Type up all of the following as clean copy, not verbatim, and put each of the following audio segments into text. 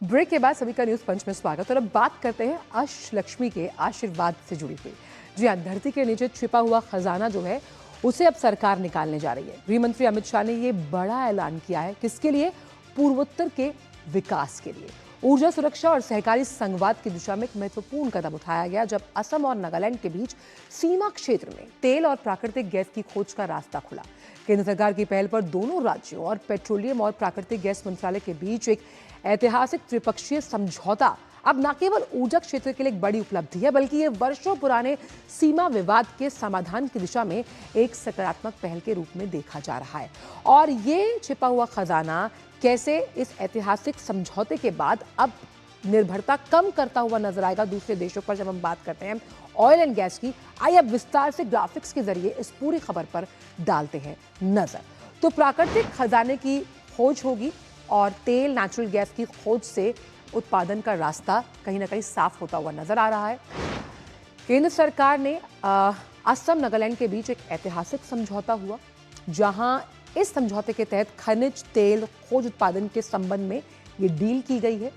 Break के बाद सभी का न्यूज पंच में स्वागत। और अब बात करते हैं अष्टलक्ष्मी के आशीर्वाद से जुड़ी हुई। जी हाँ, धरती के नीचे छिपा हुआ खजाना जो है उसे अब सरकार निकालने जा रही है। गृह मंत्री अमित शाह ने ये बड़ा ऐलान किया है। किसके लिए? पूर्वोत्तर के विकास के लिए। ऊर्जा सुरक्षा और सहकारी संघवाद की दिशा में एक महत्वपूर्ण कदम उठाया गया जब असम और नागालैंड के बीच सीमा क्षेत्र में तेल और प्राकृतिक गैस की खोज का रास्ता खुला। केंद्र सरकार की पहल पर दोनों राज्यों और पेट्रोलियम और प्राकृतिक गैस मंत्रालय के बीच एक ऐतिहासिक त्रिपक्षीय समझौता अब न केवल ऊर्जा क्षेत्र के लिए एक बड़ी उपलब्धि है, बल्कि ये वर्षों पुराने सीमा विवाद के समाधान की दिशा में एक सकारात्मक पहल के रूप में देखा जा रहा है। और ये छिपा हुआ खजाना कैसे इस ऐतिहासिक समझौते के बाद अब निर्भरता कम करता हुआ नजर आएगा दूसरे देशों पर। जब हम बात करते हैं ऑयल एंड गैस की, आइए अब विस्तार से ग्राफिक्स के जरिए इस पूरी खबर पर डालते हैं नजर। तो प्राकृतिक खजाने की खोज होगी और तेल नेचुरल गैस की खोज से उत्पादन का रास्ता कहीं ना कहीं साफ होता हुआ नजर आ रहा है। केंद्र सरकार ने असम नागालैंड के बीच एक ऐतिहासिक समझौता हुआ, जहां इस समझौते के तहत खनिज तेल खोज उत्पादन के संबंध में ये डील की गई है।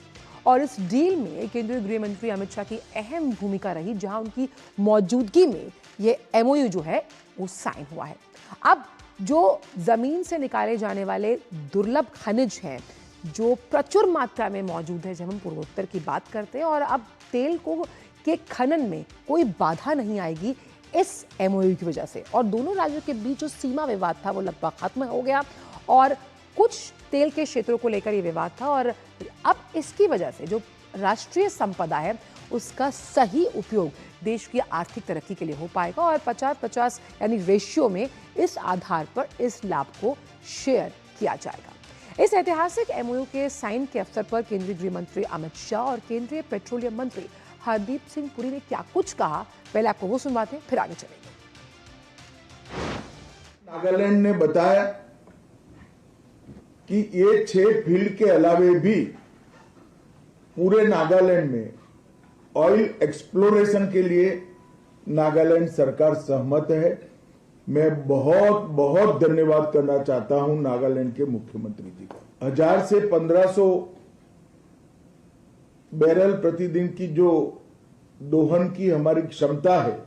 और इस डील में केंद्रीय गृह मंत्री अमित शाह की अहम भूमिका रही, जहां उनकी मौजूदगी में ये एमओयू जो है वो साइन हुआ है। अब जो जमीन से निकाले जाने वाले दुर्लभ खनिज हैं जो प्रचुर मात्रा में मौजूद है, जब हम पूर्वोत्तर की बात करते हैं, और अब तेल को के खनन में कोई बाधा नहीं आएगी इस एमओयू की वजह से। और दोनों राज्यों के बीच जो सीमा विवाद था वो लगभग खत्म हो गया और कुछ तेल के क्षेत्रों को लेकर ये विवाद था। और अब इसकी वजह से जो राष्ट्रीय संपदा है उसका सही उपयोग देश की आर्थिक तरक्की के लिए हो पाएगा और 50-50 यानी रेशियो में इस आधार पर इस लाभ को शेयर किया जाएगा। इस ऐतिहासिक एमओयू के साइन के अवसर पर केंद्रीय गृह मंत्री अमित शाह और केंद्रीय पेट्रोलियम मंत्री हरदीप सिंह पुरी ने क्या कुछ कहा, पहले आपको वो सुनवाते हैं, फिर आगे चलेंगे। नागालैंड ने बताया कि ये 6 फील्ड के अलावे भी पूरे नागालैंड में ऑयल एक्सप्लोरेशन के लिए नागालैंड सरकार सहमत है। मैं बहुत बहुत धन्यवाद करना चाहता हूं नागालैंड के मुख्यमंत्री जी का। 1000 से 1500 बैरल प्रतिदिन की जो दोहन की हमारी क्षमता है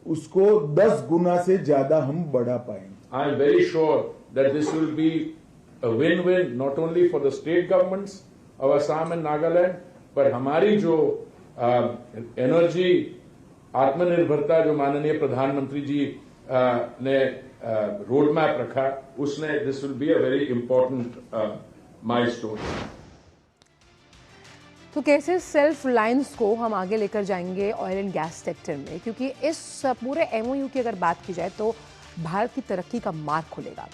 उसको 10 गुना से ज्यादा हम बढ़ा पाएंगे। I am very sure that this will be a win-win not only for the state governments of Assam and Nagaland, but हमारी जो एनर्जी आत्मनिर्भरता जो माननीय प्रधानमंत्री जी ने रोड मैप रखा, उसने this will be a very important milestone. तो कैसे सेल्फ रिलायंस को हम आगे लेकर जाएंगे ऑयल एंड गैस सेक्टर में, क्योंकि इस पूरे एमओयू की अगर बात की जाए तो भारत की तरक्की का मार्ग खुलेगा।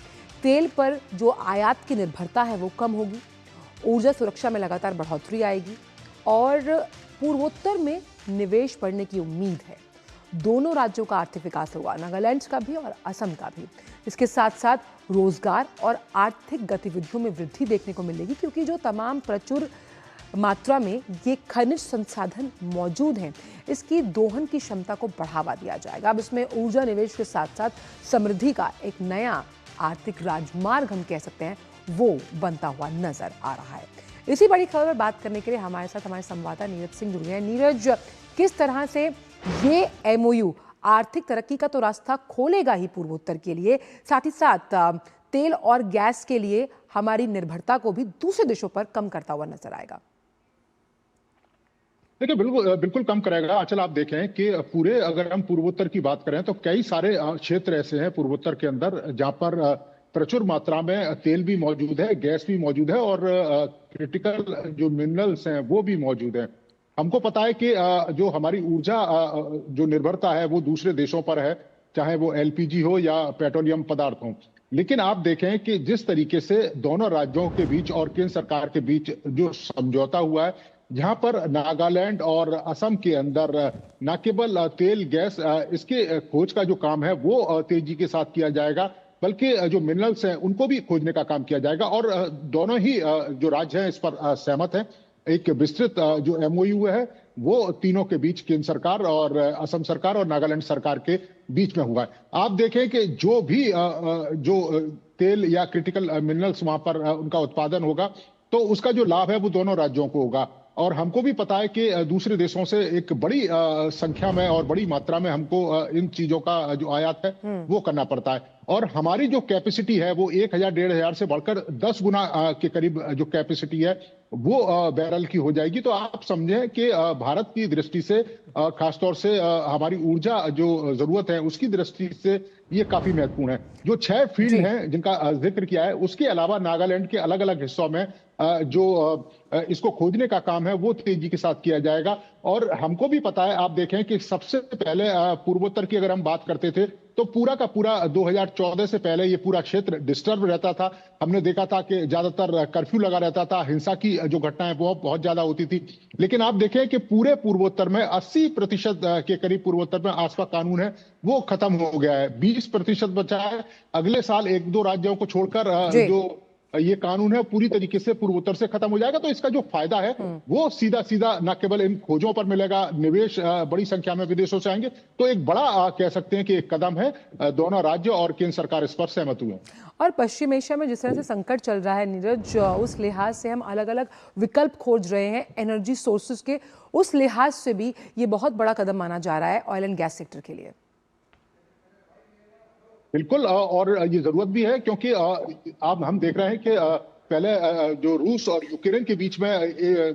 तेल पर जो आयात की निर्भरता है वो कम होगी, ऊर्जा सुरक्षा में लगातार बढ़ोतरी आएगी और पूर्वोत्तर में निवेश बढ़ने की उम्मीद है। दोनों राज्यों का आर्थिक विकास होगा, नागालैंड का भी और असम का भी। इसके साथ साथ रोजगार और आर्थिक गतिविधियों में वृद्धि देखने को मिलेगी, क्योंकि जो तमाम प्रचुर मात्रा में ये खनिज संसाधन मौजूद हैं, इसकी दोहन की क्षमता को बढ़ावा दिया जाएगा। अब इसमें ऊर्जा निवेश के साथ साथ समृद्धि का एक नया आर्थिक राजमार्ग हम कह सकते हैं वो बनता हुआ नजर आ रहा है। इसी बड़ी खबर पर बात करने के लिए हमारे साथ हमारे संवाददाता नीरज सिंह जुड़ गए हैं। नीरज, किस तरह से ये एमओयू आर्थिक तरक्की का तो रास्ता खोलेगा ही पूर्वोत्तर के लिए, साथ ही साथ तेल और गैस के लिए हमारी निर्भरता को भी दूसरे देशों पर कम करता हुआ नजर आएगा? देखिए, बिल्कुल कम करेगा। आजकल आप देखें कि पूरे अगर हम पूर्वोत्तर की बात करें तो कई सारे क्षेत्र ऐसे हैं पूर्वोत्तर के अंदर जहां पर प्रचुर मात्रा में तेल भी मौजूद है, गैस भी मौजूद है और क्रिटिकल जो मिनरल्स हैं वो भी मौजूद हैं। हमको पता है कि जो हमारी ऊर्जा जो निर्भरता है वो दूसरे देशों पर है, चाहे वो एलपीजी हो या पेट्रोलियम पदार्थ हो। लेकिन आप देखें कि जिस तरीके से दोनों राज्यों के बीच और केंद्र सरकार के बीच जो समझौता हुआ है, जहां पर नागालैंड और असम के अंदर न केवल तेल गैस इसके खोज का जो काम है वो तेजी के साथ किया जाएगा, बल्कि जो मिनरल्स हैं उनको भी खोजने का काम किया जाएगा। और दोनों ही जो राज्य हैं इस पर सहमत हैं। एक विस्तृत जो एमओयू है वो तीनों के बीच केंद्र सरकार और असम सरकार और नागालैंड सरकार के बीच में हुआ है। आप देखें कि जो भी जो तेल या क्रिटिकल मिनरल्स वहां पर उनका उत्पादन होगा तो उसका जो लाभ है वो दोनों राज्यों को होगा। और हमको भी पता है कि दूसरे देशों से एक बड़ी संख्या में और बड़ी मात्रा में हमको इन चीजों का जो आयात है वो करना पड़ता है। और हमारी जो कैपेसिटी है वो 1000-1500 से बढ़कर 10 गुना के करीब जो कैपेसिटी है वो बैरल की हो जाएगी। तो आप समझें कि भारत की दृष्टि से खासतौर से हमारी ऊर्जा जो जरूरत है उसकी दृष्टि से ये काफी महत्वपूर्ण है। जो 6 फील्ड हैं जिनका जिक्र किया है, उसके अलावा नागालैंड के अलग अलग हिस्सों में जो इसको खोजने का काम है वो तेजी के साथ किया जाएगा। और हमको भी पता है, आप देखें कि सबसे पहले पूर्वोत्तर की अगर हम बात करते थे तो पूरा का पूरा 2014 से पहले ये पूरा क्षेत्र डिस्टर्ब रहता था। हमने देखा था कि ज्यादातर कर्फ्यू लगा रहता था, हिंसा की जो घटनाएं वो बहुत ज्यादा होती थी। लेकिन आप देखें कि पूरे पूर्वोत्तर में 80% के करीब पूर्वोत्तर में आसपा कानून है वो खत्म हो गया है, 20% बचा है। अगले साल 1-2 राज्यों को छोड़कर जो ये कानून है पूरी तरीके से पूर्वोत्तर से खत्म हो जाएगा। तो इसका जो फायदा है वो सीधा सीधा न केवल इन खोजों पर मिलेगा, निवेश बड़ी संख्या में विदेशों से आएंगे। तो एक बड़ा कह सकते हैं कि एक कदम है, दोनों राज्य और केंद्र सरकार इस पर सहमत हुए हैं। और पश्चिम एशिया में जिस तरह से संकट चल रहा है नीरज, उस लिहाज से हम अलग अलग विकल्प खोज रहे हैं एनर्जी सोर्सेज के, उस लिहाज से भी ये बहुत बड़ा कदम माना जा रहा है ऑयल एंड गैस सेक्टर के लिए। बिल्कुल, और ये जरूरत भी है क्योंकि आप हम देख रहे हैं कि पहले जो रूस और यूक्रेन के बीच में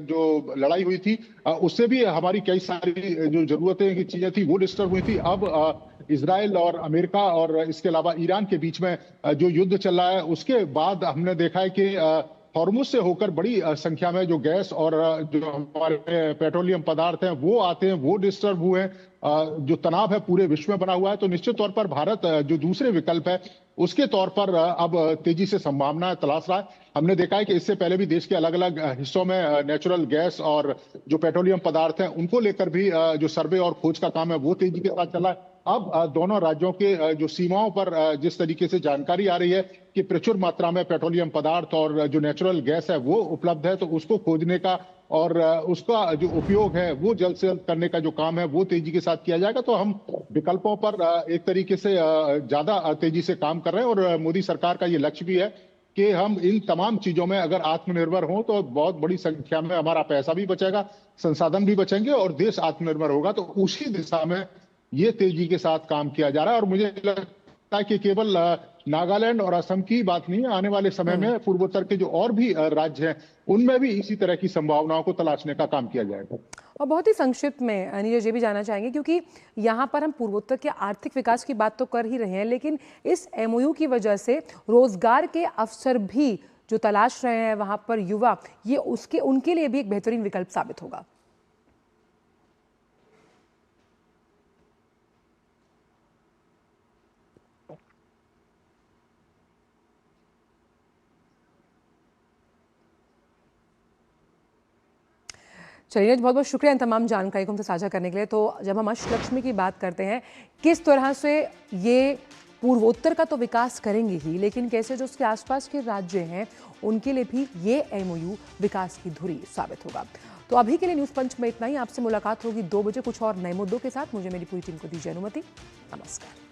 जो लड़ाई हुई थी उससे भी हमारी कई सारी जो जरूरतें की चीजें थी वो डिस्टर्ब हुई थी। अब इजराइल और अमेरिका और इसके अलावा ईरान के बीच में जो युद्ध चल रहा है उसके बाद हमने देखा है कि हॉर्मुज से होकर बड़ी संख्या में जो गैस और जो हमारे पेट्रोलियम पदार्थ हैं वो आते हैं, वो डिस्टर्ब हुए हैं। जो तनाव है पूरे विश्व में बना हुआ है। तो निश्चित तौर पर भारत जो दूसरे विकल्प है उसके तौर पर अब तेजी से संभावना तलाश रहा है। हमने देखा है कि इससे पहले भी देश के अलग अलग हिस्सों में नेचुरल गैस और जो पेट्रोलियम पदार्थ हैं उनको लेकर भी जो सर्वे और खोज का काम है वो तेजी के साथ चला है। अब दोनों राज्यों के जो सीमाओं पर जिस तरीके से जानकारी आ रही है कि प्रचुर मात्रा में पेट्रोलियम पदार्थ और जो नेचुरल गैस है वो उपलब्ध है, तो उसको खोजने का और उसका जो उपयोग है वो जल्द से जल्द करने का जो काम है वो तेजी के साथ किया जाएगा। तो हम विकल्पों पर एक तरीके से ज्यादा तेजी से काम कर रहे हैं। और मोदी सरकार का ये लक्ष्य भी है कि हम इन तमाम चीजों में अगर आत्मनिर्भर हों तो बहुत बड़ी संख्या में हमारा पैसा भी बचेगा, संसाधन भी बचेंगे और देश आत्मनिर्भर होगा। तो उसी दिशा में ये तेजी के साथ काम किया जा रहा है। और मुझे लगता है कि केवल नागालैंड और असम की बात नहीं है, आने वाले समय में पूर्वोत्तर के जो और भी राज्य हैं उनमें भी इसी तरह की संभावनाओं को तलाशने का काम किया जाएगा। और बहुत ही संक्षिप्त में नीरज ये भी जानना चाहेंगे, क्योंकि यहाँ पर हम पूर्वोत्तर के आर्थिक विकास की बात तो कर ही रहे हैं, लेकिन इस एमओयू की वजह से रोजगार के अवसर भी जो तलाश रहे हैं वहाँ पर युवा, ये उनके लिए भी एक बेहतरीन विकल्प साबित होगा। चलिए, बहुत बहुत शुक्रिया इन तमाम जानकारी को हमसे साझा करने के लिए। तो जब हम अष्टलक्ष्मी की बात करते हैं, किस तरह से ये पूर्वोत्तर का तो विकास करेंगे ही, लेकिन कैसे जो उसके आसपास के राज्य हैं उनके लिए भी ये एमओयू विकास की धुरी साबित होगा। तो अभी के लिए न्यूज़ पंच में इतना ही। आपसे मुलाकात होगी 2 बजे कुछ और नए मुद्दों के साथ। मुझे मेरी पूरी टीम को दीजिए अनुमति। नमस्कार।